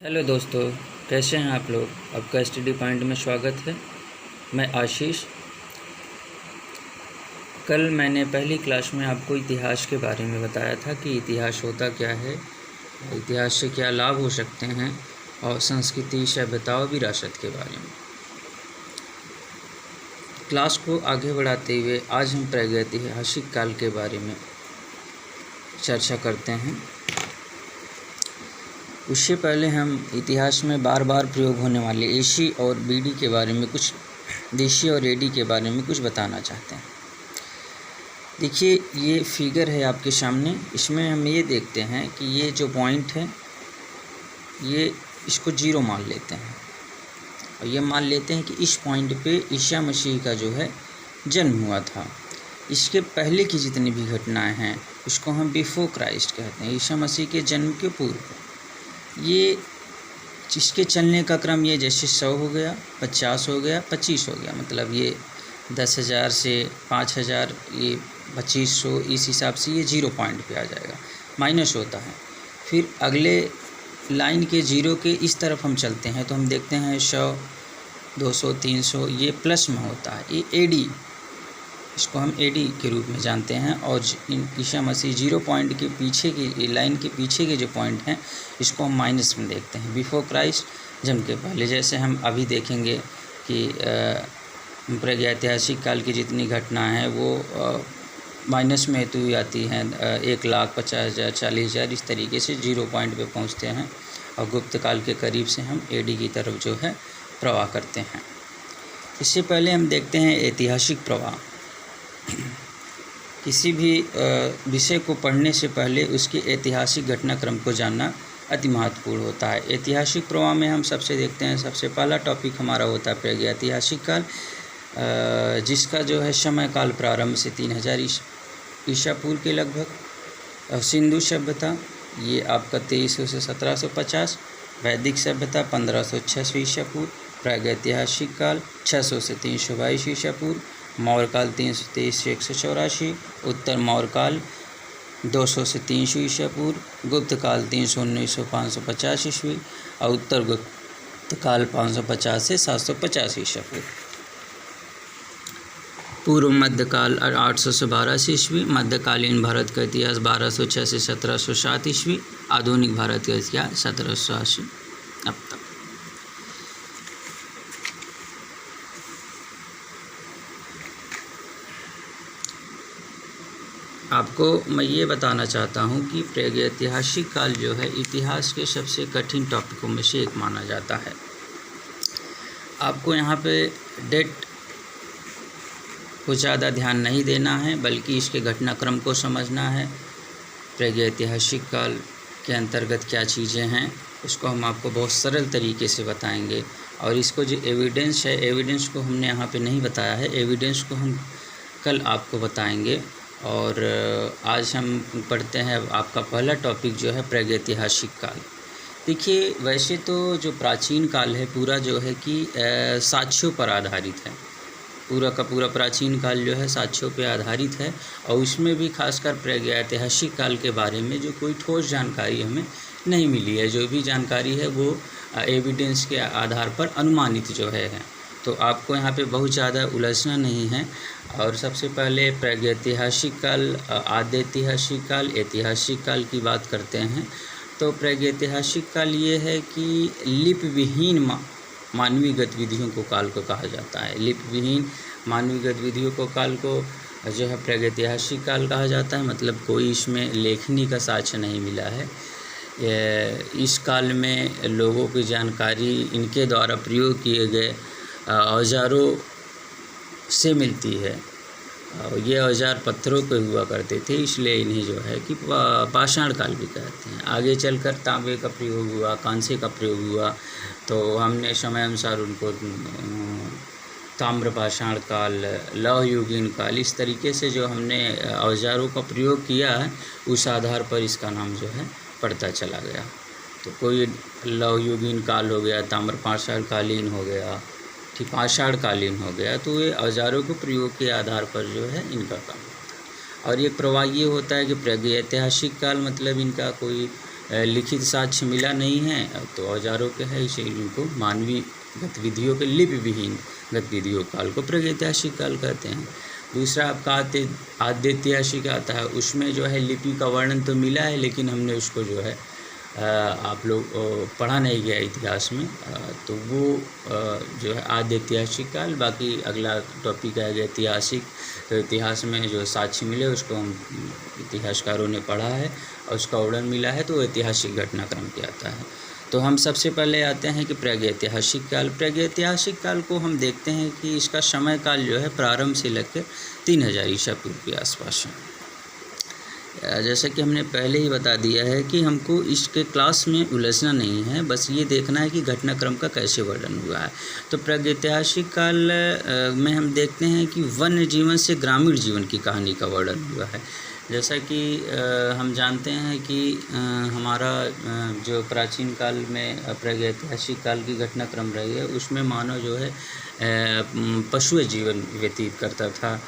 Hello दोस्तों, कैसे हैं आप लोग। आपका स्टडी पॉइंट में स्वागत है। मैं आशीष। कल मैंने पहली क्लास में आपको इतिहास के बारे में बताया था कि इतिहास होता क्या है, इतिहास से क्या लाभ हो सकते हैं, और संस्कृति, सभ्यता और विरासत के बारे में। क्लास को आगे बढ़ाते हुए आज हम प्रागैतिहासिक काल के बारे में चर्चा करते हैं। उससे पहले हम इतिहास में बार बार प्रयोग होने वाले एसी और बीडी के बारे में कुछ, देशी और एडी के बारे में कुछ बताना चाहते हैं। देखिए, ये फिगर है आपके सामने। इसमें हम ये देखते हैं कि ये जो पॉइंट है, ये इसको 0 मान लेते हैं और ये मान लेते हैं कि इस पॉइंट पे ईसा मसीह का जो है जन्म हुआ था। इसके पहले की जितनी भी घटनाएं हैं उसको हम बिफोर क्राइस्ट कहते हैं, ईसा मसीह के जन्म के पूर्व। ये जिसके चलने का क्रम ये जैसे 100 हो गया, 50 हो गया, 25 हो गया, मतलब ये 10,000 से 5,000, ये 2500, इस हिसाब से ये 0 पॉइंट पे आ जाएगा, माइनस होता है। फिर अगले लाइन के 0 के इस तरफ हम चलते हैं तो हम देखते हैं 100, 200, 300, ये प्लस में होता है। ये एडी, इसको हम एडी के रूप में जानते हैं। और इन ईसा मसीह 0 पॉइंट के पीछे की लाइन के पीछे के जो पॉइंट हैं इसको हम माइनस में देखते हैं, बिफोर क्राइस्ट, जन्म के पहले। जैसे हम अभी देखेंगे कि प्रागैतिहासिक काल की जितनी घटना है वो माइनस में हेतु आती हैं, 1,50,000, 40,000, इस तरीके से 0 पॉइंट पे पहुंचते हैं और गुप्त काल के करीब से हम एडी की तरफ जो है प्रवाह करते हैं। इससे पहले हम देखते हैं ऐतिहासिक प्रवाह। किसी भी विषय को पढ़ने से पहले उसके ऐतिहासिक घटनाक्रम को जानना अति महत्वपूर्ण होता है। ऐतिहासिक प्रवाह में हम सबसे देखते हैं, सबसे पहला टॉपिक हमारा होता है प्रागैतिहासिक काल, जिसका जो है समय काल प्रारंभ से 3000 ईसा पूर्व के लगभग। सिंधु सभ्यता ये आपका 2300 से 1750, वैदिक सभ्यता 1506 ईसा पूर्व, प्रागैतिहासिक काल 600 से 322 ईसा पूर्व, मौर्य काल 323 से 184, उत्तर मौर्य काल 200 से 300 ईसा पूर्व, गुप्त काल 319 से 550 ईस्वी और उत्तर गुप्त काल 550 से 750 ईसा पूर्व। पूर्व मध्यकाल 800 से 1200 ईस्वी, मध्यकालीन भारत का इतिहास 1206 से 1707 ईस्वी, आधुनिक भारत का इतिहास 1780 अब तक। आपको मैं ये बताना चाहता हूँ कि प्रागैतिहासिक काल जो है इतिहास के सबसे कठिन टॉपिकों में से एक माना जाता है। आपको यहाँ पे डेट को ज़्यादा ध्यान नहीं देना है, बल्कि इसके घटनाक्रम को समझना है। प्रागैतिहासिक काल के अंतर्गत क्या चीज़ें हैं उसको हम आपको बहुत सरल तरीके से बताएंगे। और इसको जो एविडेंस है, एविडेंस को हमने यहाँ पे नहीं बताया है, एविडेंस को हम कल आपको बताएंगे। और आज हम पढ़ते हैं आपका पहला टॉपिक जो है प्रागैतिहासिक काल। देखिए, वैसे तो जो प्राचीन काल है पूरा जो है कि साक्ष्यों पर आधारित है। पूरा का पूरा प्राचीन काल जो है साक्ष्यों पर आधारित है, और उसमें भी खासकर प्रागैतिहासिक काल के बारे में जो कोई ठोस जानकारी हमें नहीं मिली है। जो भी जानकारी है वो एविडेंस के आधार पर अनुमानित जो है। तो आपको यहाँ पे बहुत ज़्यादा उलझना नहीं है। और सबसे पहले प्रागैतिहासिक काल, आद्यैतिहासिक काल, ऐतिहासिक काल की बात करते हैं। तो प्रागैतिहासिक काल ये है कि लिपि विहीन मानवीय गतिविधियों को काल को कहा जाता है। लिपि विहीन मानवीय गतिविधियों को काल को जो है प्रागैतिहासिक काल कहा जाता है। मतलब कोई इसमें लेखनी का साक्ष्य नहीं मिला है। इस काल में लोगों की जानकारी इनके द्वारा प्रयोग किए गए औजारों से मिलती है। ये औजार पत्थरों पे हुआ करते थे, इसलिए इन्हें जो है कि पाषाण काल भी कहते हैं। आगे चलकर तांबे का प्रयोग हुआ, कांसे का प्रयोग हुआ, तो हमने समय अनुसार उनको ताम्र पाषाण काल, लौह युगीन काल, इस तरीके से जो हमने औजारों का प्रयोग किया है उस आधार पर इसका नाम जो है पड़ता चला गया। तो कोई लौह युगीन काल हो गया, ताम्र पाषाण कालीन हो गया, ठीक पाषाण कालीन हो गया। तो ये औजारों के प्रयोग के आधार पर जो है इनका काम होता है। और एक प्रवाह ये होता है कि प्रागैतिहासिक काल मतलब इनका कोई लिखित साक्ष्य मिला नहीं है तो औजारों के है, इसे इनको मानवीय गतिविधियों के लिपि विहीन गतिविधियों काल को प्रागैतिहासिक काल कहते हैं। दूसरा आपका आद्यैतिहासिक आता है, उसमें जो है लिपि का वर्णन तो मिला है लेकिन हमने उसको जो है आप लोग पढ़ा नहीं गया इतिहास में, तो वो जो है आद्यैतिहासिक काल। बाकी अगला टॉपिक आएगा ऐतिहासिक, तो इतिहास में जो साक्ष्य मिले उसको हम इतिहासकारों ने पढ़ा है और उसका वर्णन मिला है, तो ऐतिहासिक घटनाक्रम कहता है। तो हम सबसे पहले आते हैं कि प्रागैतिहासिक काल। प्रागैतिहासिक काल को हम देखते हैं कि इसका समय काल जो है प्रारंभ से लेकर 3000 ईसा पूर्व के आसपास है। जैसा कि हमने पहले ही बता दिया है कि हमको इसके क्लास में उलझना नहीं है, बस ये देखना है कि घटनाक्रम का कैसे वर्णन हुआ है। तो प्रागैतिहासिक काल में हम देखते हैं कि वन्य जीवन से ग्रामीण जीवन की कहानी का वर्णन हुआ है। जैसा कि हम जानते हैं कि हमारा जो प्राचीन काल में प्रागैतिहासिक काल की घटनाक्रम रही है, उसमें मानव जो है पशु जीवन व्यतीत करता था।